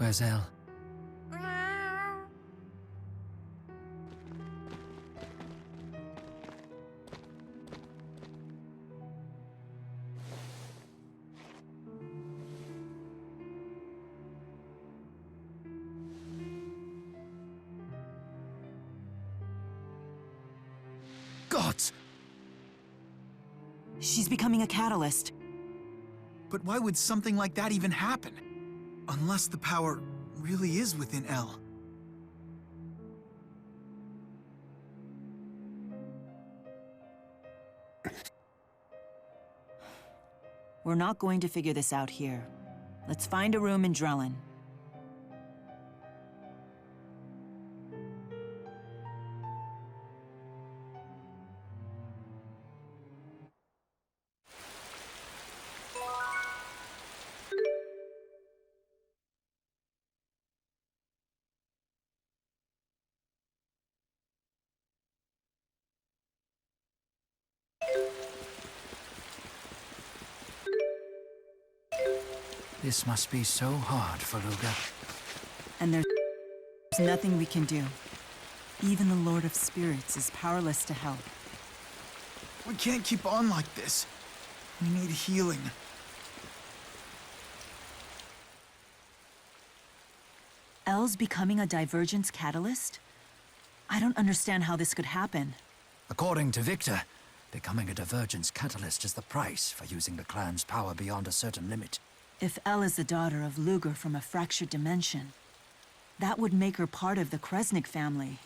Where's Elle? Gods! She's becoming a catalyst. But why would something like that even happen? Unless the power really is within Elle. We're not going to figure this out here. Let's find a room in Drellin. This must be so hard for Ludger. And there's nothing we can do. Even the Lord of Spirits is powerless to help. We can't keep on like this. We need healing. Elle's becoming a divergence catalyst? I don't understand how this could happen. According to Victor, becoming a divergence catalyst is the price for using the clan's power beyond a certain limit. If Elle is the daughter of Ludger from a fractured dimension, that would make her part of the Kresnik family.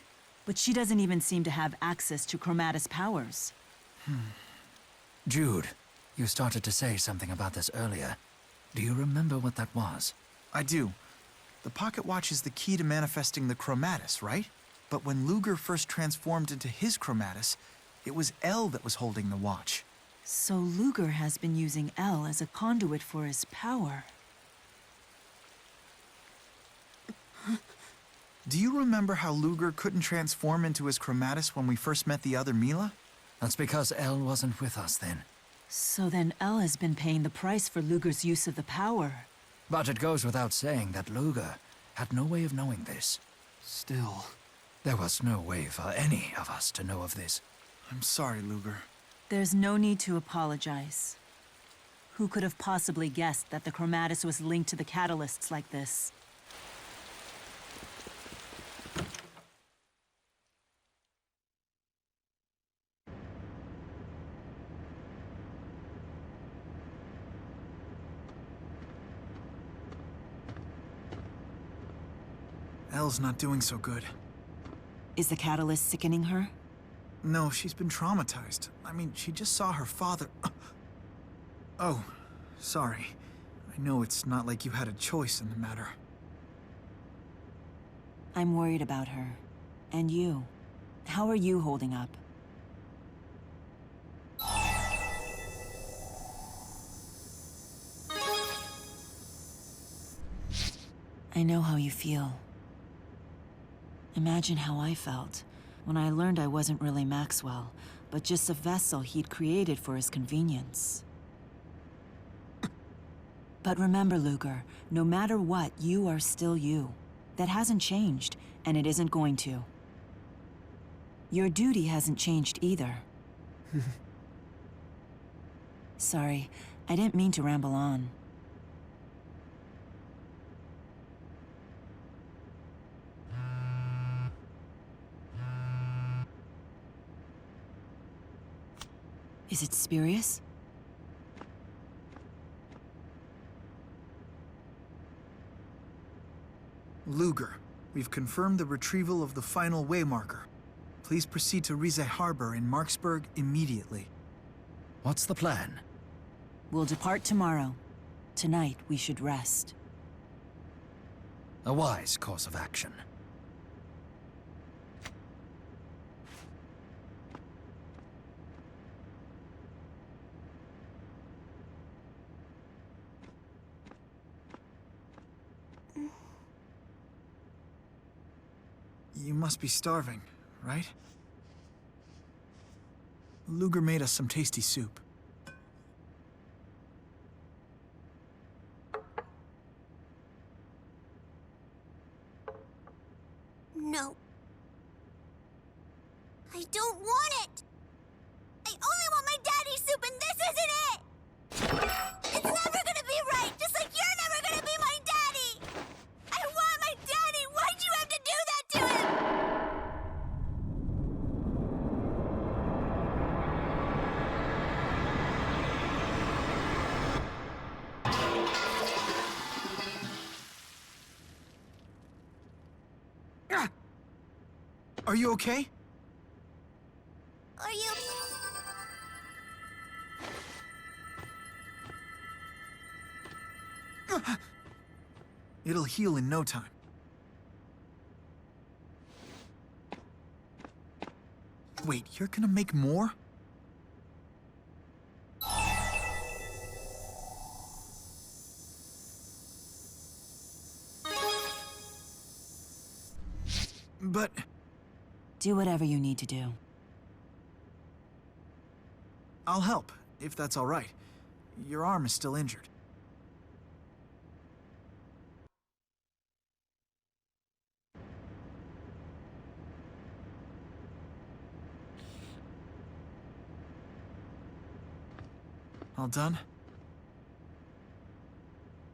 But she doesn't even seem to have access to Chromatus powers. Jude, you started to say something about this earlier. Do you remember what that was? I do. The pocket watch is the key to manifesting the Chromatus, right? But when Ludger first transformed into his Chromatus, it was Elle that was holding the watch. So Ludger has been using Elle as a conduit for his power. Do you remember how Ludger couldn't transform into his Chromatus when we first met the other Milla? That's because Elle wasn't with us then. So then Elle has been paying the price for Ludger's use of the power. But it goes without saying that Ludger had no way of knowing this. Still... There was no way for any of us to know of this. I'm sorry, Ludger. There's no need to apologize. Who could have possibly guessed that the Chromatus was linked to the catalysts like this? Elle's not doing so good. Is the catalyst sickening her? No, she's been traumatized. I mean, she just saw her father... Oh, sorry. I know it's not like you had a choice in the matter. I'm worried about her. And you. How are you holding up? I know how you feel. Imagine how I felt when I learned I wasn't really Maxwell, but just a vessel he'd created for his convenience. But remember, Ludger, no matter what, you are still you. That hasn't changed, and it isn't going to. Your duty hasn't changed either. Sorry, I didn't mean to ramble on. Is it Spirius? Ludger, we've confirmed the retrieval of the final waymarker. Please proceed to Rize Harbor in Marksburg immediately. What's the plan? We'll depart tomorrow. Tonight, we should rest. A wise course of action. You must be starving, right? Ludger made us some tasty soup. I don't want it! I only want my daddy's soup, and this isn't it! It's never gonna be right, just like you're never gonna be my daddy! I want my daddy! Why'd you have to do that to him? Are you okay? Are you... It'll heal in no time. Wait, you're gonna make more? But... Do whatever you need to do. I'll help, if that's all right. Your arm is still injured. All done?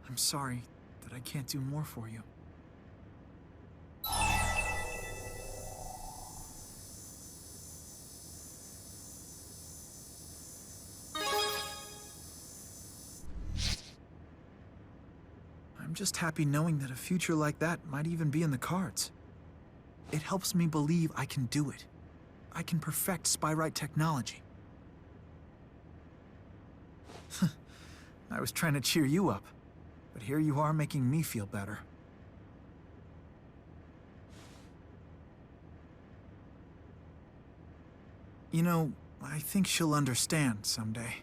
I'm sorry that I can't do more for you. I'm just happy knowing that a future like that might even be in the cards. It helps me believe I can do it. I can perfect Spyrite technology. I was trying to cheer you up, but here you are making me feel better. You know, I think she'll understand someday.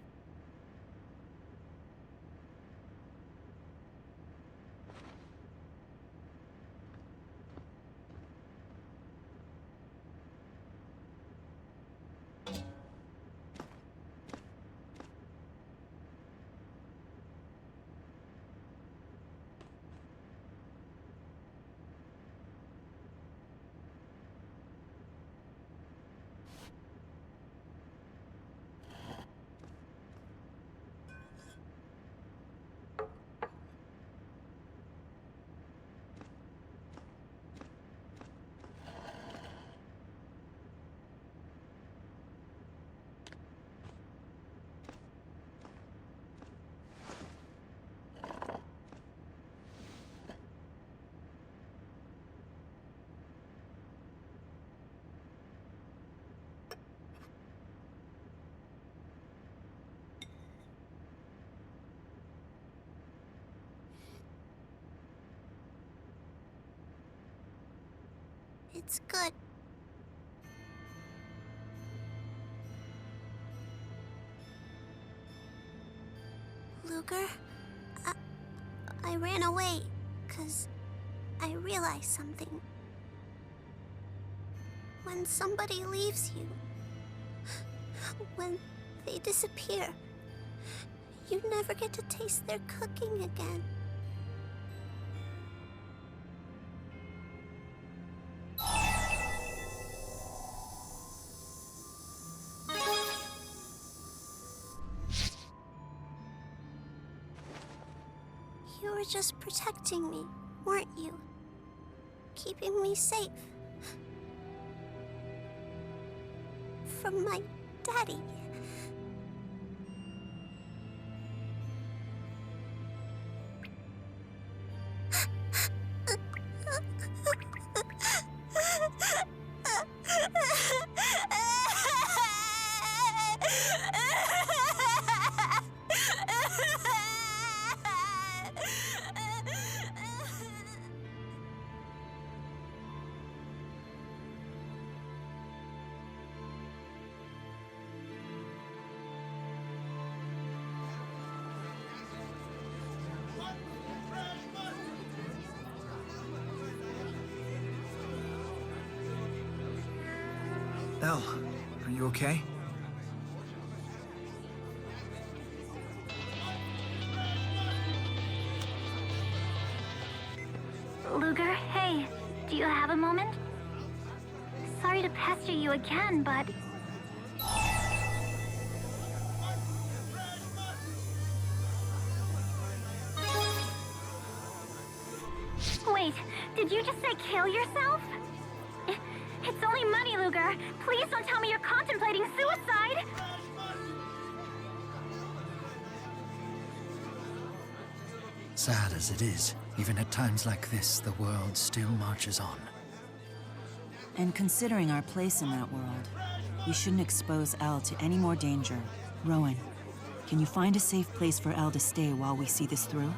It's good. Ludger, I ran away, 'cause I realized something. When somebody leaves you, when they disappear, you never get to taste their cooking again. You were just protecting me, weren't you? Keeping me safe. From my daddy. Elle, are you okay? Ludger, hey, do you have a moment? Sorry to pester you again, but... Wait, did you just say kill yourself? It's only money, Ludger. Please don't tell me you're contemplating suicide! Sad as it is, even at times like this, the world still marches on. And considering our place in that world, we shouldn't expose Elle to any more danger. Rowan, can you find a safe place for Elle to stay while we see this through?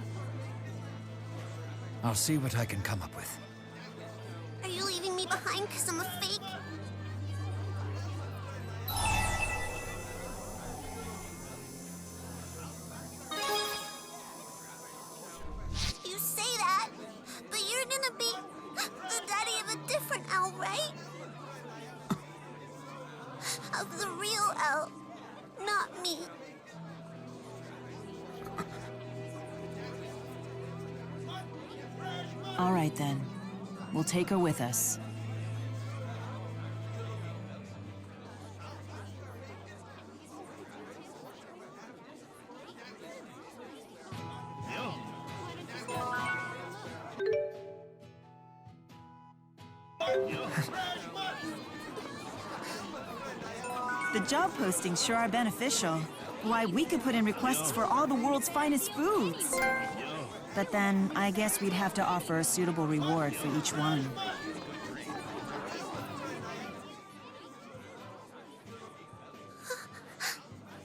I'll see what I can come up with. Are you leaving me behind because I'm a fake? You say that, but you're gonna be the daddy of a different Elle, right? Of the real Elle, not me. All right then. We'll take her with us. The job postings sure are beneficial. Why, we could put in requests for all the world's finest foods. But then, I guess we'd have to offer a suitable reward for each one.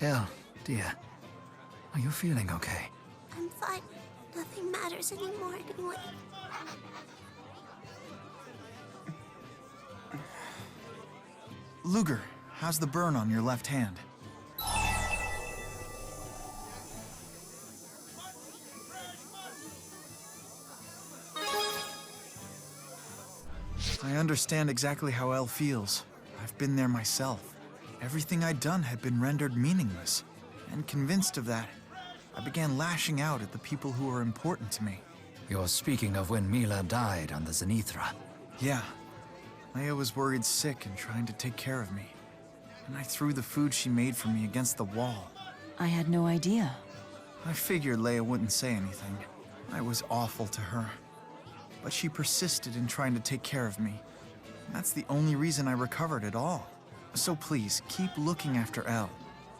Elle, dear, are you feeling okay? I'm fine. Nothing matters anymore anyway. Ludger, how's the burn on your left hand? I understand exactly how Elle feels. I've been there myself. Everything I'd done had been rendered meaningless. And convinced of that, I began lashing out at the people who were important to me. You're speaking of when Milla died on the Zenithra. Yeah. Leia was worried sick and trying to take care of me. And I threw the food she made for me against the wall. I had no idea. I figured Leia wouldn't say anything. I was awful to her. But she persisted in trying to take care of me. And that's the only reason I recovered at all. So please, keep looking after Elle.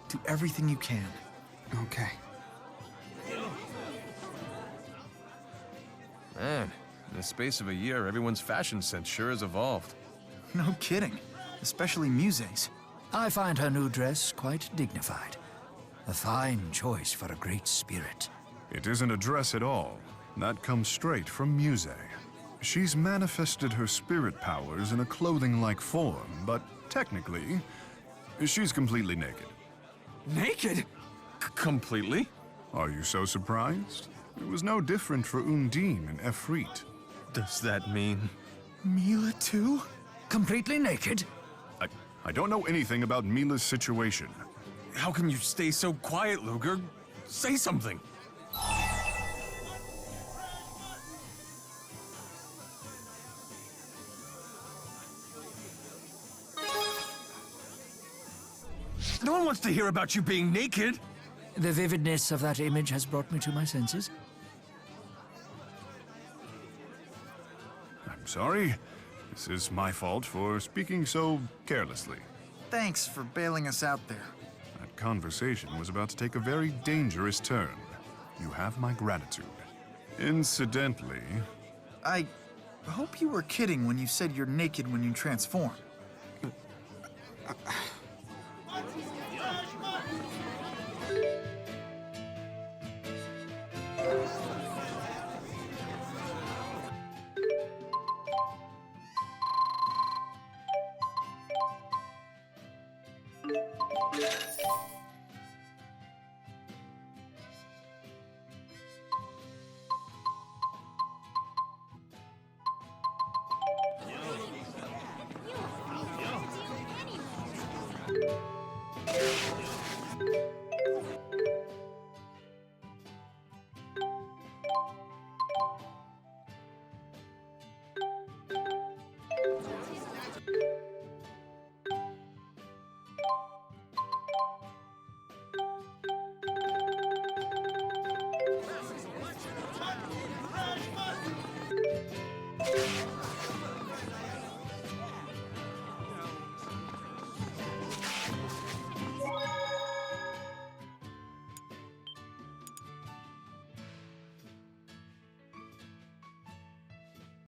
Do everything you can. Okay. Man, in the space of a year, everyone's fashion sense sure has evolved. No kidding. Especially Muse's. I find her new dress quite dignified. A fine choice for a great spirit. It isn't a dress at all. That comes straight from Muse. She's manifested her spirit powers in a clothing-like form, but technically, she's completely naked. Naked? Completely? Are you so surprised? It was no different for Undine and Efreet. Does that mean... Milla too? Completely naked? I don't know anything about Milla's situation. How can you stay so quiet, Ludger? Say something! No one wants to hear about you being naked! The vividness of that image has brought me to my senses. I'm sorry. This is my fault for speaking so carelessly. Thanks for bailing us out there. That conversation was about to take a very dangerous turn. You have my gratitude. Incidentally... I hope you were kidding when you said you're naked when you transform.